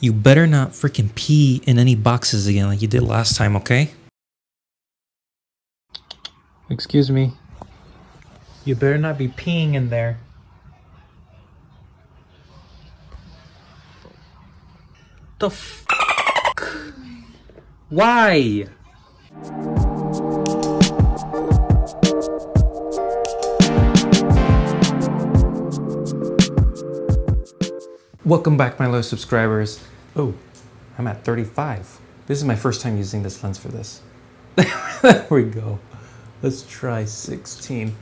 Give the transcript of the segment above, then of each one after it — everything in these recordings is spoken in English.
You better not freaking pee in any boxes again like you did last time, okay? Excuse me. You better not be peeing in there. The f***? Why? Welcome back, my loyal subscribers. Oh, I'm at 35. This is my first time using this lens for this. There we go. Let's try 16.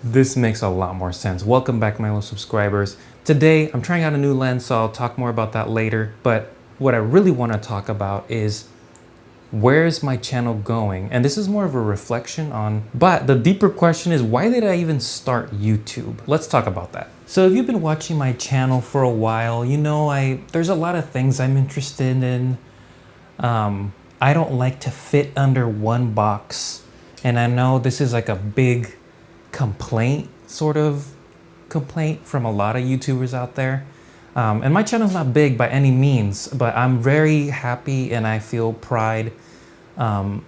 This makes a lot more sense. Welcome back, my loyal subscribers. Today, I'm trying out a new lens, so I'll talk more about that later. But what I really want to talk about is where's my channel going? And this is more of a reflection on, but the deeper question is, why did I even start YouTube? Let's talk about that. So if you've been watching my channel for a while, you know there's a lot of things I'm interested in. I don't like to fit under one box. And I know this is like a big complaint from a lot of YouTubers out there. And my channel's not big by any means, but I'm very happy and I feel pride. I'm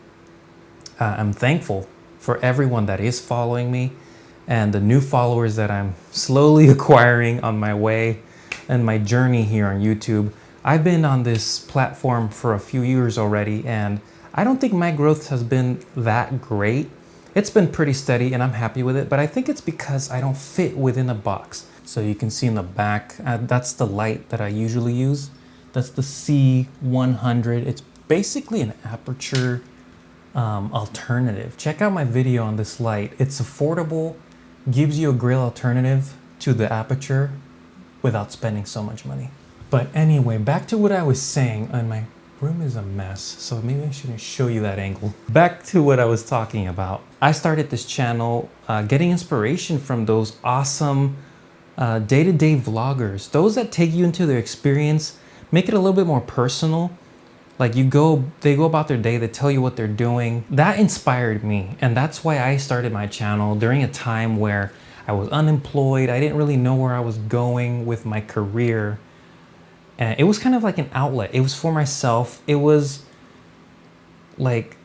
thankful for everyone that is following me and the new followers that I'm slowly acquiring on my way and my journey here on YouTube. I've been on this platform for a few years already, and I don't think my growth has been that great. It's been pretty steady and I'm happy with it, but I think it's because I don't fit within a box. So you can see in the back, that's the light that I usually use. That's the C100. It's basically an aperture alternative. Check out my video on this light. It's affordable, gives you a great alternative to the aperture without spending so much money. But anyway, back to what I was saying, and my room is a mess, so maybe I shouldn't show you that angle. Back to what I was talking about. I started this channel getting inspiration from those awesome day-to-day vloggers, those that take you into their experience, make it a little bit more personal. Like they go about their day, they tell you what they're doing. That inspired me, and that's why I started my channel during a time where I was unemployed. I didn't really know where I was going with my career. And it was kind of like an outlet. It was for myself. It was like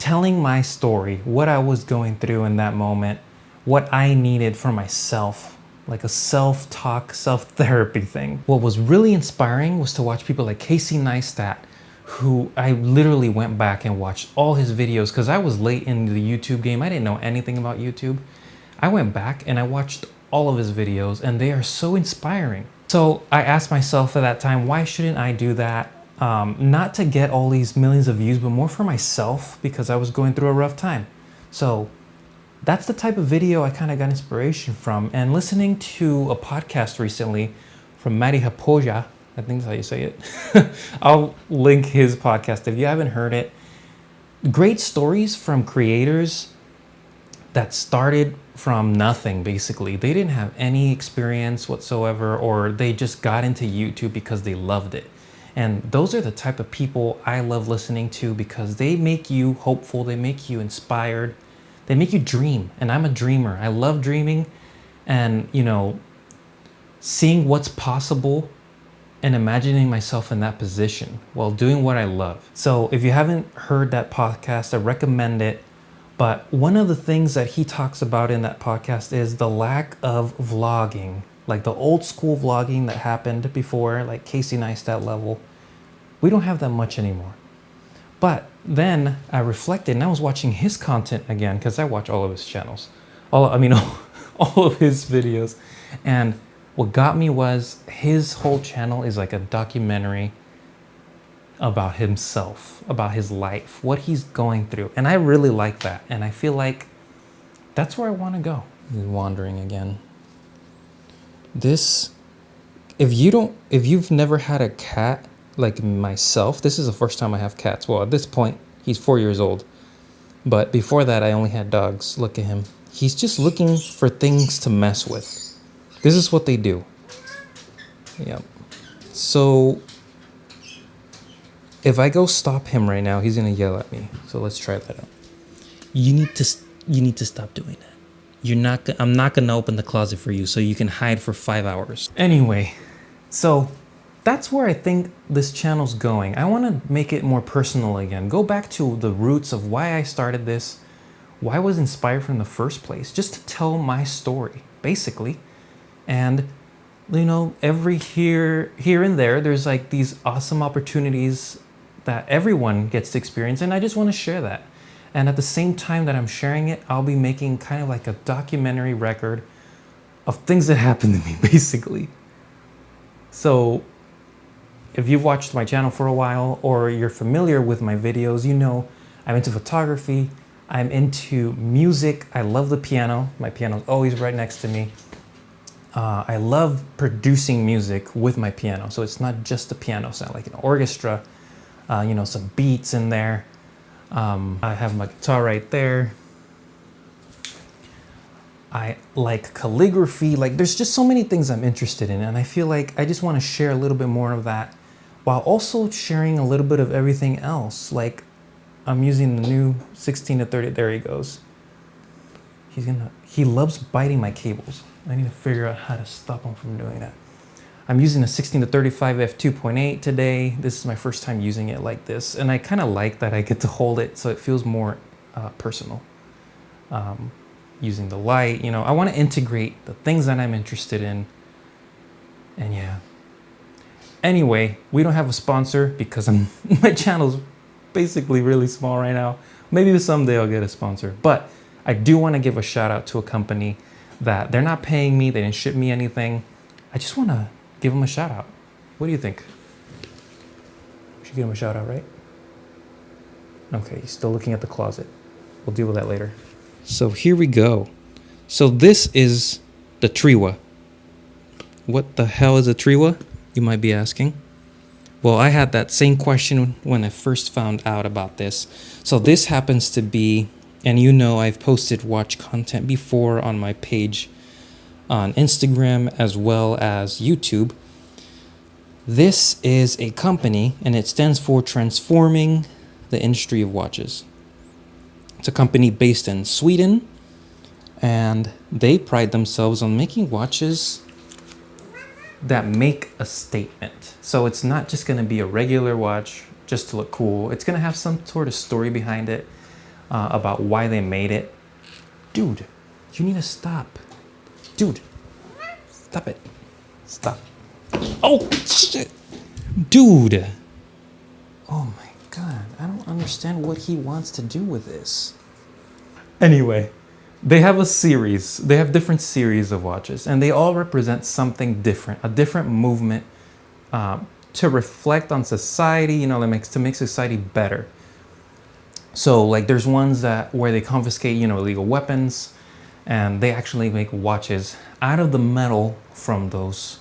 telling my story, what I was going through in that moment, what I needed for myself, like a self-talk, self-therapy thing. What was really inspiring was to watch people like Casey Niestat, who I literally went back and watched all his videos because I was late in the YouTube game. I didn't know anything about YouTube. I went back and I watched all of his videos, and they are so inspiring. So I asked myself at that time, why shouldn't I do that? Not to get all these millions of views, but more for myself because I was going through a rough time. So that's the type of video I kind of got inspiration from. And listening to a podcast recently from Matti Haapoja, I think that's how you say it. I'll link his podcast if you haven't heard it. Great stories from creators that started from nothing, basically. They didn't have any experience whatsoever, or they just got into YouTube because they loved it. And those are the type of people I love listening to because they make you hopeful, they make you inspired, they make you dream. And I'm a dreamer. I love dreaming and, seeing what's possible and imagining myself in that position while doing what I love. So if you haven't heard that podcast, I recommend it. But one of the things that he talks about in that podcast is the lack of vlogging, like the old school vlogging that happened before, like Casey Niestat level. We don't have that much anymore. But then I reflected and I was watching his content again because I watch all of his channels, all of his videos. And what got me was his whole channel is like a documentary about himself, about his life, what he's going through. And I really like that. And I feel like that's where I want to go. I'm wandering again. If you've never had a cat like myself, this is the first time I have cats. Well, at this point, he's 4 years old. But before that, I only had dogs. Look at him. He's just looking for things to mess with. This is what they do. Yeah. So if I go stop him right now, he's gonna yell at me. So let's try that out. You need to stop doing that. I'm not gonna open the closet for you so you can hide for 5 hours. Anyway, so that's where I think this channel's going. I want to make it more personal again. Go back to the roots of why I started this, why I was inspired from the first place, just to tell my story, basically. And, you know, every here and there's like these awesome opportunities that everyone gets to experience, and I just want to share that. And at the same time that I'm sharing it, I'll be making kind of like a documentary record of things that happened to me, basically. So if you've watched my channel for a while, or you're familiar with my videos, you know I'm into photography, I'm into music, I love the piano. My piano's always right next to me. I love producing music with my piano. So it's not just the piano sound, like an orchestra, you know, some beats in there. I have my guitar right there. I like calligraphy. Like, there's just so many things I'm interested in, and I feel like I just want to share a little bit more of that while also sharing a little bit of everything else. Like, I'm using the new 16 to 30. There he goes. He loves biting my cables. I need to figure out how to stop him from doing that. I'm using a 16 to 35 f2.8 today. This is my first time using it like this, and I kind of like that I get to hold it so it feels more personal. Using the light, you know, I want to integrate the things that I'm interested in. And yeah. Anyway, we don't have a sponsor because my channel's basically really small right now. Maybe someday I'll get a sponsor, but I do want to give a shout out to a company that they're not paying me. They didn't ship me anything. I just want to give them a shout out. What do you think? We should give him a shout out, right? Okay, he's still looking at the closet. We'll deal with that later. So here we go. So this is the TRIWA. What the hell is a TRIWA? You might be asking. Well, I had that same question when I first found out about this. So this happens to be, and you know I've posted watch content before on my page on Instagram as well as YouTube. This is a company, and it stands for Transforming the Industry of Watches. It's a company based in Sweden, and they pride themselves on making watches that make a statement. So it's not just going to be a regular watch just to look cool. It's going to have some sort of story behind it about why they made it. Dude, you need to stop. Dude, stop it. Stop. Oh, shit. Dude. Oh my God, I don't understand what he wants to do with this. Anyway, they have a series. They have different series of watches, and they all represent something different, a different movement to reflect on society, you know, to make society better. So like there's ones where they confiscate, you know, illegal weapons, and they actually make watches out of the metal from those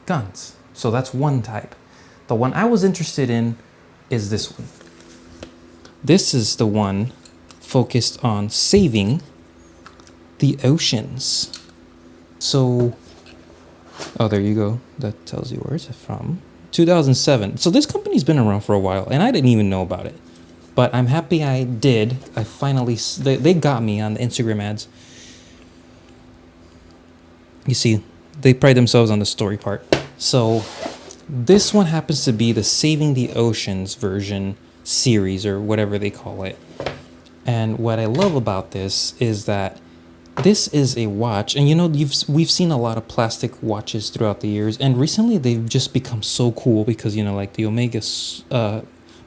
guns. So that's one type. The one I was interested in is this one. This is the one focused on saving the oceans. So, oh, there you go. That tells you where it's from. 2007. So this company's been around for a while, and I didn't even know about it. But I'm happy I did. I finally, they got me on the Instagram ads. You see, they pride themselves on the story part. So this one happens to be the Saving the Oceans version series, or whatever they call it. And what I love about this is that this is a watch, and you know, we've seen a lot of plastic watches throughout the years, and recently they've just become so cool because, you know, like the Omega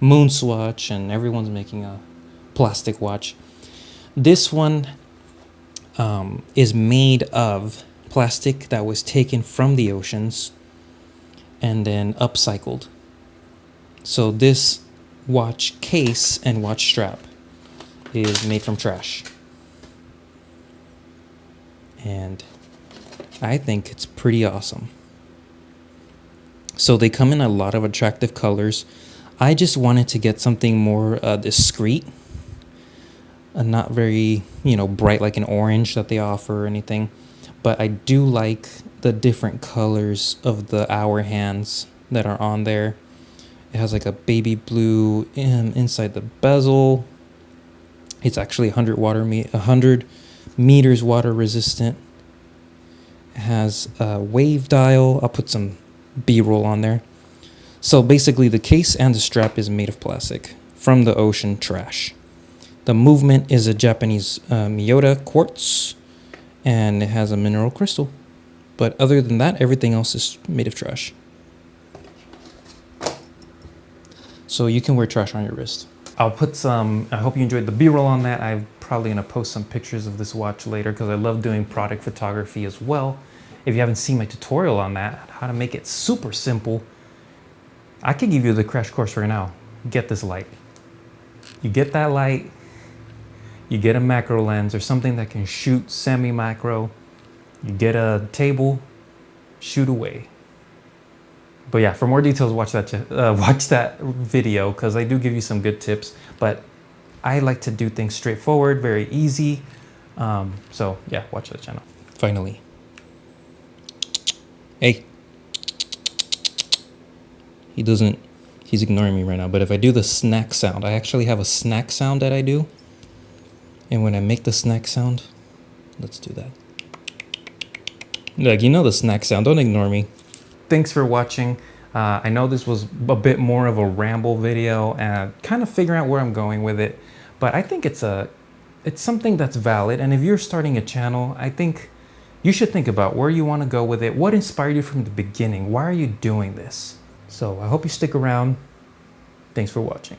Moon Swatch, and everyone's making a plastic watch. This one is made of plastic that was taken from the oceans and then upcycled. So this watch case and watch strap is made from trash. And I think it's pretty awesome. So they come in a lot of attractive colors. I just wanted to get something more discreet, and not very, you know, bright like an orange that they offer or anything. But I do like the different colors of the hour hands that are on there. It has like a baby blue inside the bezel. It's actually 100 meters water resistant. It has a wave dial. I'll put some B-roll on there. So basically the case and the strap is made of plastic from the ocean trash. The movement is a Japanese Miyota quartz, and it has a mineral crystal. But other than that, everything else is made of trash. So you can wear trash on your wrist. I'll put some, I hope you enjoyed the B-roll on that. I'm probably gonna post some pictures of this watch later because I love doing product photography as well. If you haven't seen my tutorial on that, how to make it super simple, I could give you the crash course right now. Get this light. You get that light, you get a macro lens or something that can shoot semi-macro, you get a table, shoot away. But yeah, for more details, watch that video because I do give you some good tips. But I like to do things straightforward, very easy. So yeah, watch that channel. Finally. Hey. He's ignoring me right now. But if I do the snack sound, I actually have a snack sound that I do. And when I make the snack sound, let's do that. Like, you know the snack sound, don't ignore me. Thanks for watching. I know this was a bit more of a ramble video and kind of figuring out where I'm going with it, but I think it's something that's valid. And if you're starting a channel, I think you should think about where you want to go with it. What inspired you from the beginning? Why are you doing this? So I hope you stick around. Thanks for watching.